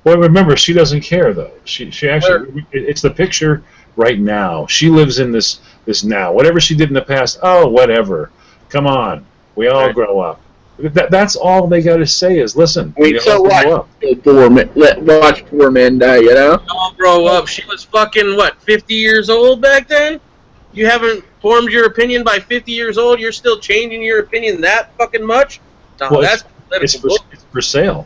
Well, remember, she doesn't care though. She actually, it's the picture right now. She lives in this now. Whatever she did in the past, oh, whatever. Come on, we all Right. grow up. That's all they got to say is listen. I mean, we so all grow what? up. Watch poor men die, you know? all grow up. She was fucking 50 years old back then. You haven't formed your opinion by 50 years old. You're still changing your opinion that fucking much. No, Well, that's It's political. for, it's for sale.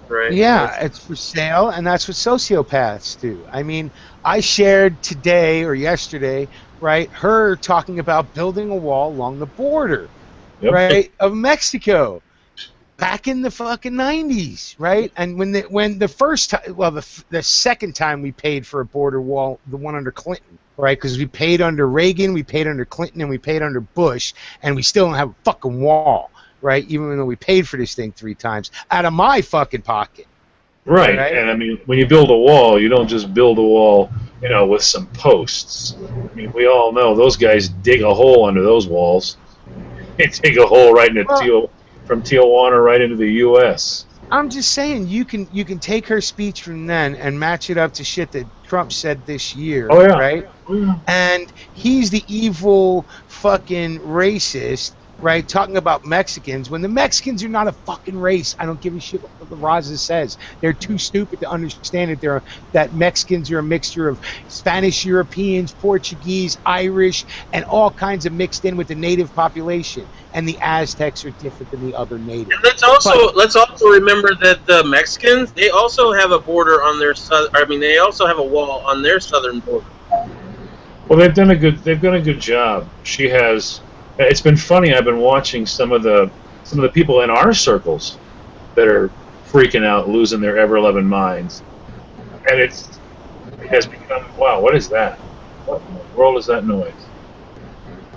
Right. Yeah, it's for sale, and that's what sociopaths do. I mean, I shared today or yesterday, right, her talking about building a wall along the border, Yep. right, of Mexico, back in the fucking 90s, right? And when the first time, well, the second time we paid for a border wall, the one under Clinton, right? Because we paid under Reagan, we paid under Clinton, and we paid under Bush, and we still don't have a fucking wall. Right, even though we paid for this thing 3 times out of my fucking pocket. Right. Right. And I mean, when you build a wall, you don't just build a wall, you know, with some posts. I mean, we all know those guys dig a hole under those walls. They dig a hole right into from Tijuana right into the U.S. I'm just saying, you can take her speech from then and match it up to shit that Trump said this year. Oh, yeah. Right. And he's the evil fucking racist. Right, talking about Mexicans when the Mexicans are not a fucking race. I don't give a shit what the Raza says. They're too stupid to understand that Mexicans are a mixture of Spanish, Europeans, Portuguese, Irish, and all kinds of mixed in with the native population. And the Aztecs are different than the other natives. And let's also remember that the Mexicans, they also have a border on their they also have a wall on their southern border. Well, they've done a good job. She has. It's been funny. I've been watching some of the people in our circles that are freaking out, losing their ever-loving minds. And it has become, wow, what is that? What in the world is that noise?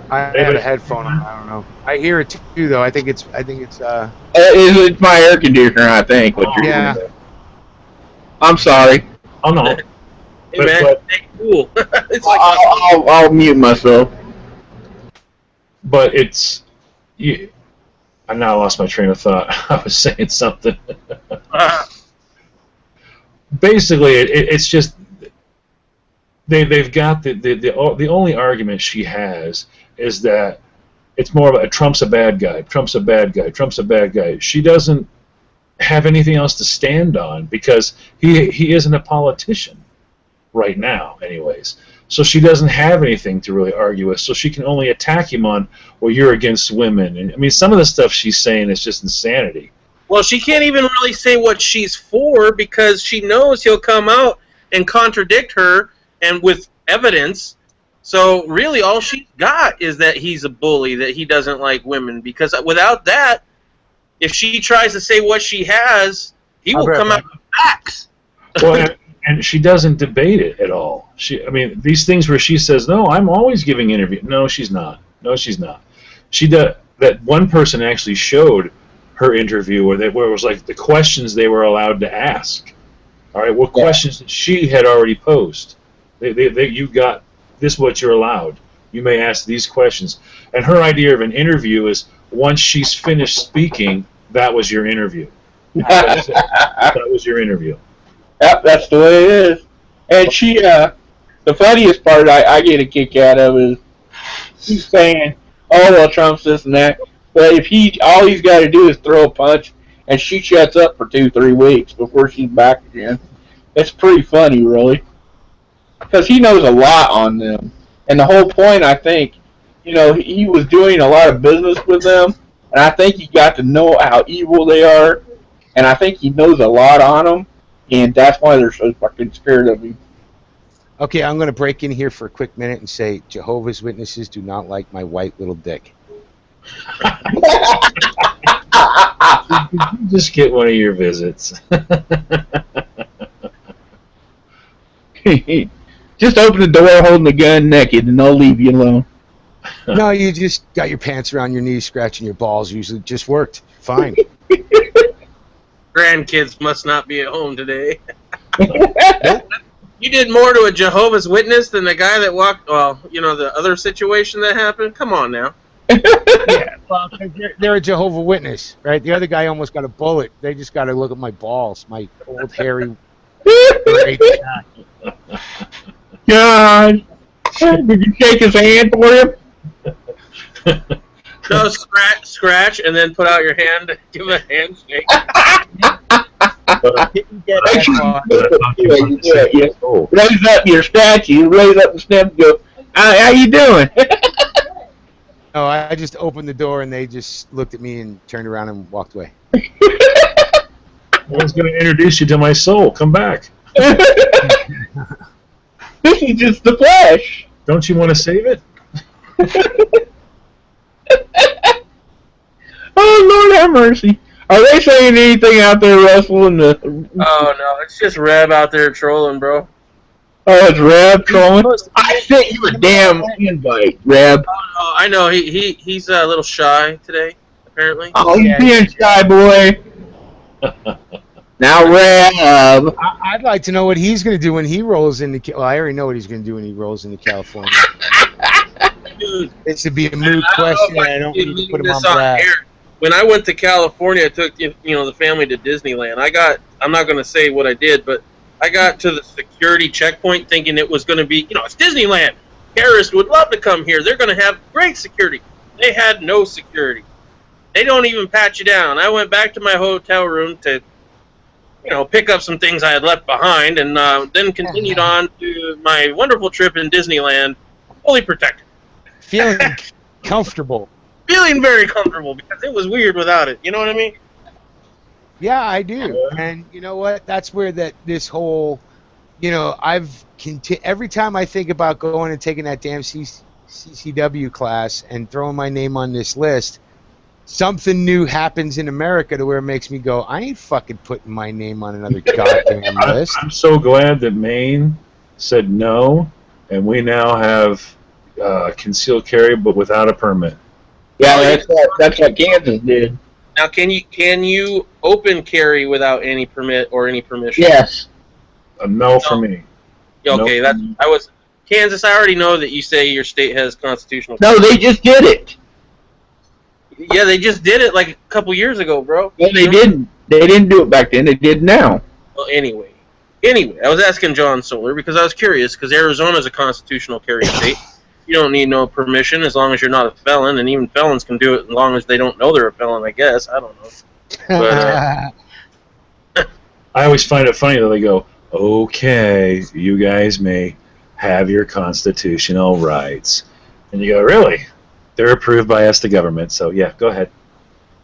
I had a headphone on. I don't know. I hear it too, though. I think it's. It's my air conditioner, I think. What you're Yeah. doing. I'm sorry. Oh, no. Hey, man, stay cool. It's like I'll mute myself. But it's... I now lost my train of thought. I was saying something. Basically, it's just... They've got the only argument she has is that it's more of a Trump's a bad guy, Trump's a bad guy, Trump's a bad guy. She doesn't have anything else to stand on because he isn't a politician right now, anyways. So she doesn't have anything to really argue with. So she can only attack him on, well, you're against women. And I mean, some of the stuff she's saying is just insanity. Well, she can't even really say what she's for because she knows he'll come out and contradict her and with evidence. So really all she's got is that he's a bully, that he doesn't like women. Because without that, if she tries to say what she has, he will come out with facts. Well, and she doesn't debate it at all. I mean, these things where she says, no, I'm always giving interviews. No, she's not. No, she's not. That one person actually showed her interview where it was like the questions they were allowed to ask. All right, what questions that she had already posed. You got this is what you're allowed. You may ask these questions. And her idea of an interview is once she's finished speaking, that was your interview. That was your interview. Yep, that's the way it is. And she, the funniest part I get a kick out of is she's saying, oh, well, Trump's this and that. But if all he's got to do is throw a punch, and she shuts up for 2-3 weeks before she's back again. It's pretty funny, really. Because he knows a lot on them. And the whole point, I think, he was doing a lot of business with them, and I think he got to know how evil they are, and I think he knows a lot on them. And that's why they're so fucking scared of him. Okay, I'm going to break in here for a quick minute and say Jehovah's Witnesses do not like my white little dick. Just get one of your visits. Just open the door holding the gun naked and they'll leave you alone. No, you just got your pants around your knees, scratching your balls. Usually just worked. Fine. Grandkids must not be at home today. You did more to a Jehovah's Witness than the guy that walked, the other situation that happened? Come on now. Yeah, well, they're a Jehovah's Witness, right? The other guy almost got a bullet. They just got to look at my balls, my old hairy. God. Did you shake his hand for him? No, scratch, and then put out your hand to give a handshake. Raise up your statue, raise up the step and go, how you doing? No, I just opened the door and they just looked at me and turned around and walked away. I was going to introduce you to my soul. Come back. This is just the flesh. Don't you want to save it? Oh, Lord have mercy. Are they saying anything out there, Russell? Oh, no, it's just Reb out there trolling, bro. Oh, it's Reb trolling? I sent you a damn invite, Reb. Oh, I know. He's a little shy today, apparently. Oh, he's being shy, boy. Now, Reb. I'd like to know what he's going to do when he rolls into... Well, I already know what he's going to do when he rolls into California. Dude, It should be a moot question. I don't need to put him on blast. When I went to California, I took the family to Disneyland. I'm not going to say what I did, but I got to the security checkpoint thinking it was going to be, it's Disneyland. Terrorists would love to come here. They're going to have great security. They had no security. They don't even pat you down. I went back to my hotel room to, pick up some things I had left behind, and then continued on to my wonderful trip in Disneyland, fully protected. Feeling comfortable. Feeling very comfortable because it was weird without it. You know what I mean? Yeah, I do. And you know what? That's where this whole, every time I think about going and taking that damn CCW class and throwing my name on this list, something new happens in America to where it makes me go, I ain't fucking putting my name on another goddamn list. I'm so glad that Maine said no, and we now have concealed carry, but without a permit. Yeah, that's what Kansas did. Now, can you open carry without any permit or any permission? Yes. No for me. Okay, Nope. Kansas. I already know that you say your state has constitutional. No, they just did it. Yeah, they just did it like a couple years ago, bro. No, they didn't. They didn't do it back then. They did now. Well, anyway, I was asking John Solar because I was curious because Arizona is a constitutional carry state. You don't need no permission as long as you're not a felon, and even felons can do it as long as they don't know they're a felon. I guess I don't know. But, I always find it funny that they go, okay, you guys may have your constitutional rights. And you go, really? They're approved by us, the government, so yeah, go ahead.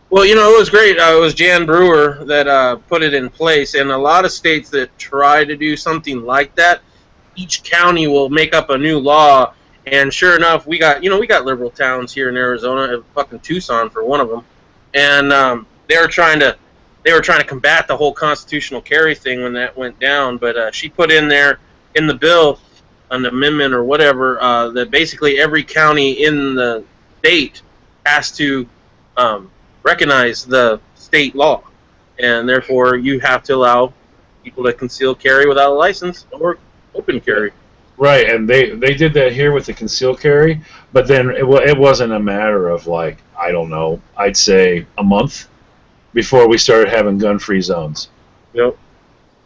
Well, it was great. It was Jan Brewer that put it in place, and a lot of states that try to do something like that, each county will make up a new law. And sure enough, we got liberal towns here in Arizona, fucking Tucson for one of them, and they were trying to combat the whole constitutional carry thing when that went down. But she put in there in the bill an amendment or whatever that basically every county in the state has to recognize the state law, and therefore you have to allow people to conceal carry without a license or open carry. Right, and they did that here with the concealed carry, but then it wasn't a matter of like, I don't know, I'd say a month before we started having gun-free zones. Yep.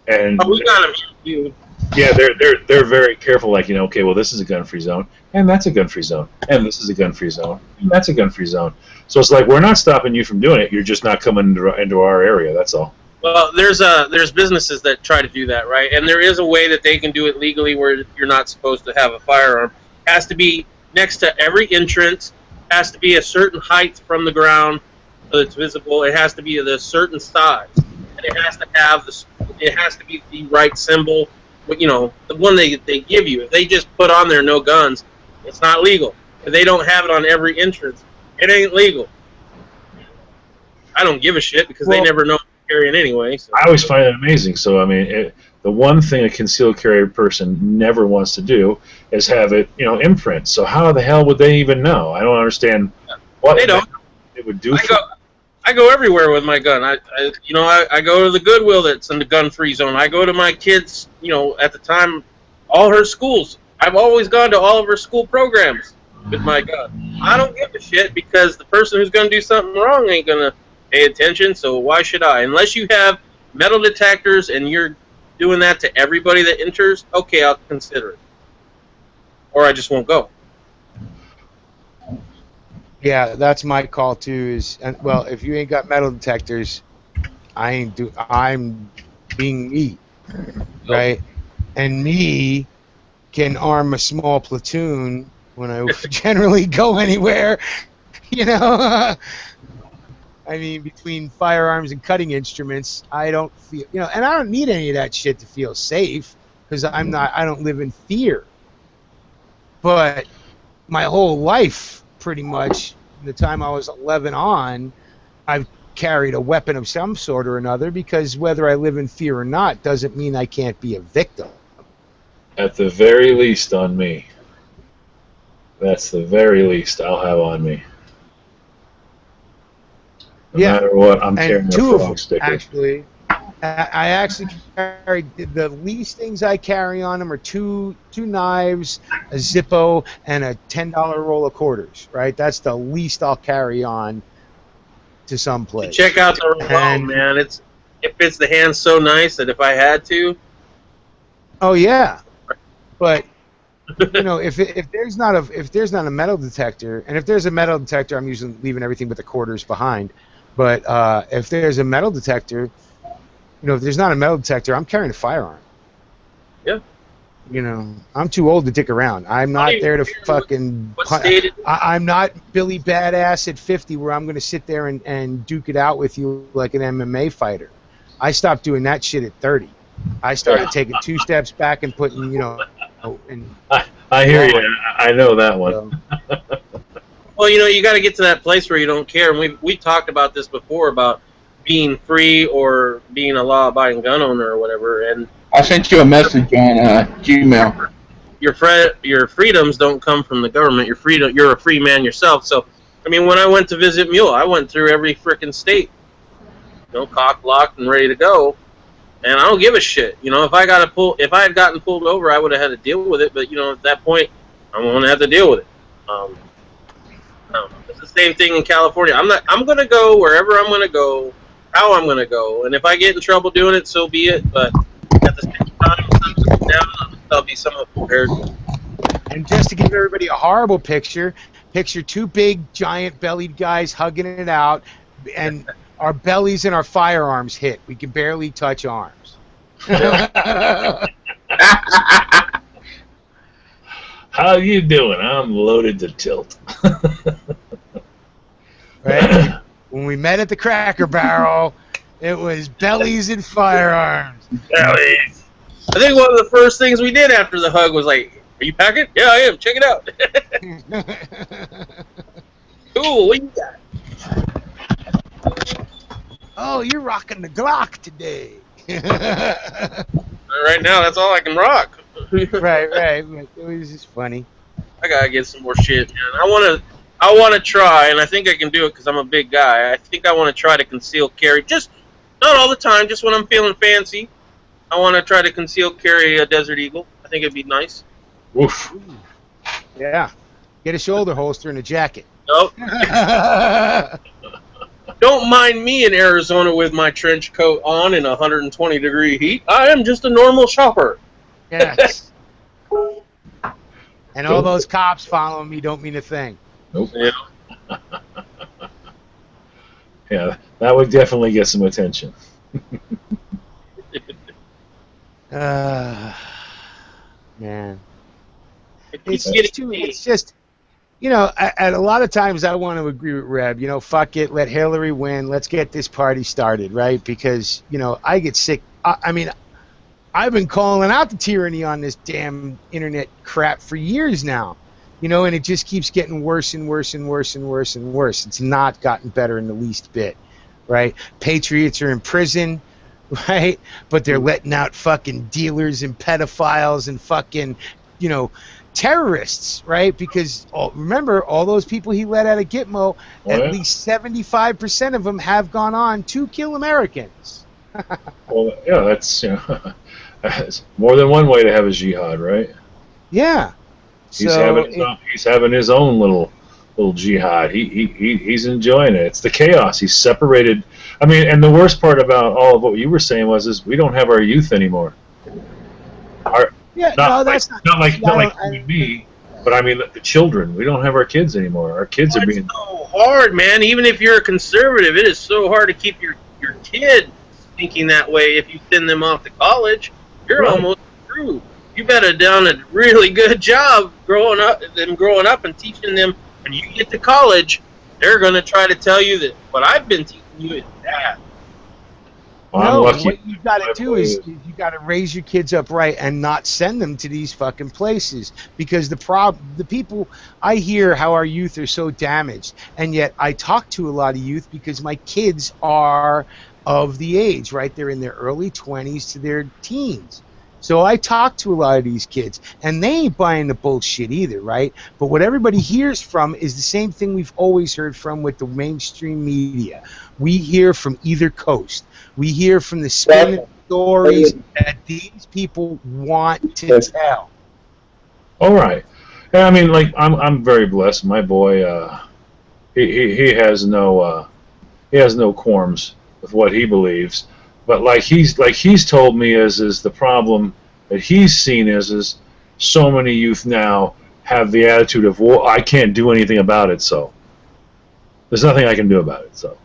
And we got them, dude. yeah, they're very careful. Like, okay, well, this is a gun-free zone, and that's a gun-free zone, and this is a gun-free zone, and that's a gun-free zone. So it's like, we're not stopping you from doing it. You're just not coming into our area. That's all. Well, there's businesses that try to do that, right? And there is a way that they can do it legally where you're not supposed to have a firearm. It has to be next to every entrance. It has to be a certain height from the ground so it's visible. It has to be a certain size, and it has to be the right symbol. The one they give you. If they just put on there no guns, it's not legal. If they don't have it on every entrance, it ain't legal. I don't give a shit because they never know. Carrying anyway. So. I always find it amazing. So, I mean, the one thing a concealed carry person never wants to do is have it, imprint. So how the hell would they even know? I don't understand what they don't. It would do. I go everywhere with my gun. I go to the Goodwill that's in the gun-free zone. I go to my kids, at the time, all her schools. I've always gone to all of her school programs with my gun. I don't give a shit because the person who's going to do something wrong ain't going to pay attention, so why should I? Unless you have metal detectors and you're doing that to everybody that enters, okay, I'll consider it. Or I just won't go. Yeah, that's my call too. If you ain't got metal detectors, I'm being me, right? And me can arm a small platoon when I generally go anywhere, I mean, between firearms and cutting instruments, I don't feel, and I don't need any of that shit to feel safe because I don't live in fear. But my whole life, pretty much, from the time I was 11 on, I've carried a weapon of some sort or another because whether I live in fear or not doesn't mean I can't be a victim. At the very least on me. That's the very least I'll have on me. No matter what, I'm carrying a frog sticker. Actually, I actually carry the least things I carry on them are two knives, a Zippo, and a $10 roll of quarters. Right, that's the least I'll carry on to some place. Check out the revolver, man. It fits the hand so nice that if I had to. Oh yeah, but if there's not a metal detector, and if there's a metal detector, I'm usually leaving everything but the quarters behind. But if there's a metal detector, if there's not a metal detector, I'm carrying a firearm. Yeah. I'm too old to dick around. I'm not there to fucking... I'm not Billy Badass at 50 where I'm going to sit there and duke it out with you like an MMA fighter. I stopped doing that shit at 30. I started taking 2 steps back and putting, I hear you. I know that one. Well, you got to get to that place where you don't care. And we talked about this before about being free or being a law-abiding gun owner or whatever. And I sent you a message on Gmail. your freedoms don't come from the government. You're a free man yourself. So, I mean, when I went to visit Mule, I went through every frickin' state, cock locked and ready to go. And I don't give a shit. If I had gotten pulled over, I would have had to deal with it. But at that point, I'm gonna have to deal with it. I don't know. It's the same thing in California. I'm gonna go wherever I'm gonna go, how I'm gonna go, and if I get in trouble doing it, so be it. But at the same time, if something goes down, I'll be somewhat prepared. And just to give everybody a horrible picture two big, giant-bellied guys hugging it out, and our bellies and our firearms hit. We can barely touch arms. How you doing? I'm loaded to tilt. Right? When we met at the Cracker Barrel, it was bellies and firearms. Bellies. I think one of the first things we did after the hug was like, "Are you packing?" "Yeah, I am. Check it out." Cool. What you got? Oh, you're rocking the Glock today. Right now, that's all I can rock. Right. It was just funny. I gotta get some more shit, man. I want to try, and I think I can do it because I'm a big guy. I think I want to try to conceal carry, just not all the time, just when I'm feeling fancy. I want to try to conceal carry a Desert Eagle. I think it'd be nice. Woof. Yeah. Get a shoulder holster and a jacket. Nope. Don't mind me in Arizona with my trench coat on in 120-degree heat. I am just a normal shopper. Yes. And all those cops following me don't mean a thing. Nope. Yeah. Yeah, that would definitely get some attention. Man. It's just, at a lot of times I want to agree with Reb. Fuck it, let Hillary win. Let's get this party started, right? Because, I get sick. I mean, I've been calling out the tyranny on this damn internet crap for years now. And it just keeps getting worse and worse and worse and worse and worse. It's not gotten better in the least bit, right? Patriots are in prison, right? But they're letting out fucking dealers and pedophiles and fucking, terrorists, right? Because remember, all those people he let out of Gitmo, at least 75% of them have gone on to kill Americans. Well, yeah, that's that's more than one way to have a jihad, right? Yeah. He's having his own little jihad. He's enjoying it. It's the chaos. He's separated. I mean, and the worst part about all of what you were saying is we don't have our youth anymore. Not like you and me, but I mean the children. We don't have our kids anymore. Our kids are being so hard, man. Even if you're a conservative, it is so hard to keep your kid thinking that way. If you send them off to college, you're almost through. You better done a really good job growing up and teaching them. When you get to college, they're going to try to tell you that what I've been teaching you is bad. Well, what you got to do is you got to raise your kids up right and not send them to these fucking places, because the people I hear how our youth are so damaged, and yet I talk to a lot of youth because my kids are of the age, right? They're in their early 20s to their teens. So I talk to a lot of these kids, and they ain't buying the bullshit either, right? But what everybody hears from is the same thing we've always heard from with the mainstream media. We hear from either coast. We hear from the spin stories that these people want to tell. All right. Yeah, I mean, like I'm very blessed. My boy, he has no qualms with what he believes. But like he's told me is the problem that he's seen is so many youth now have the attitude of, well, I can't do anything about it, so there's nothing I can do about it, so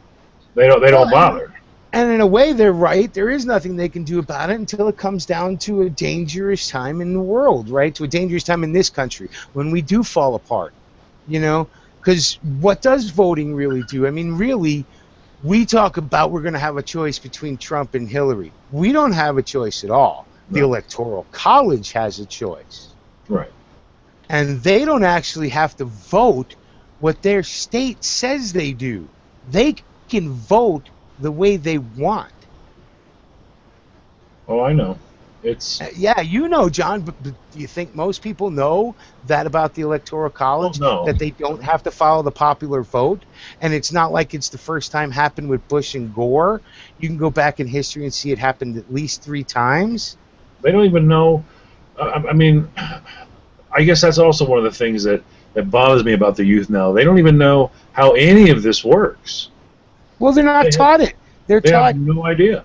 they don't bother. And in a way, they're right. There is nothing they can do about it until it comes down to a dangerous time in the world, right? To a dangerous time in this country when we do fall apart, Because what does voting really do? I mean, really. We talk about we're going to have a choice between Trump and Hillary. We don't have a choice at all. The Electoral College has a choice. Right. And they don't actually have to vote what their state says they do. They can vote the way they want. Oh, I know. It's Yeah, you know, John, but do you think most people know that about the Electoral College? Oh, no. That they don't have to follow the popular vote? And it's not like it's the first time happened with Bush and Gore. You can go back in history and see it happened at least 3 times. they don't even know. I mean, I guess that's also one of the things that bothers me about the youth now. They don't even know how any of this works. Well, they're not They- taught it. They're They taught, have no idea.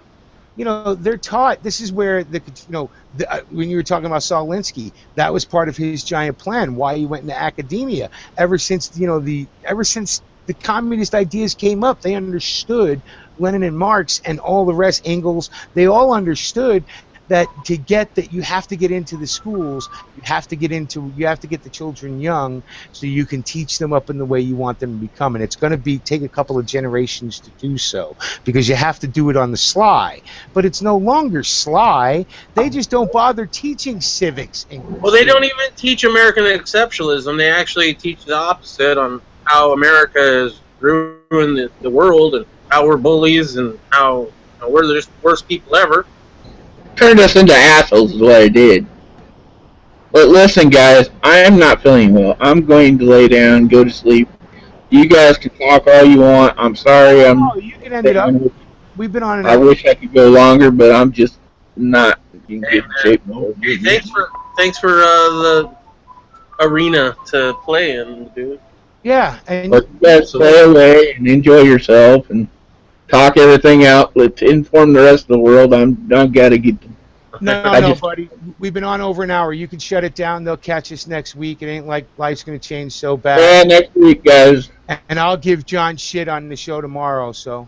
they're taught. This is where when you were talking about Saul Alinsky, that was part of his giant plan. Why he went into academia. Ever since the communist ideas came up, they understood Lenin and Marx and all the rest, Engels. They all understood that to get that you have to get into the schools, you have to get the children young so you can teach them up in the way you want them to become. And it's going to take a couple of generations to do so because you have to do it on the sly. But it's no longer sly. They just don't bother teaching civics. Well, they don't even teach American exceptionalism. They actually teach the opposite on how America has ruined the world and how we're bullies and how we're the worst people ever. Turned us into assholes is what it did. But listen, guys, I am not feeling well. I'm going to lay down, go to sleep. You guys can talk all you want. I'm sorry. Oh, you can end it up. We've been on an I wish I could go longer, but I'm just not in good shape. Hey, thanks for the arena to play in, dude. Yeah, and But you guys stay away and enjoy yourself and talk everything out. Let's inform the rest of the world. I've got to get. no, buddy. We've been on over an hour. You can shut it down. They'll catch us next week. It ain't like life's going to change so bad. Next week, guys. And I'll give John shit on the show tomorrow, so.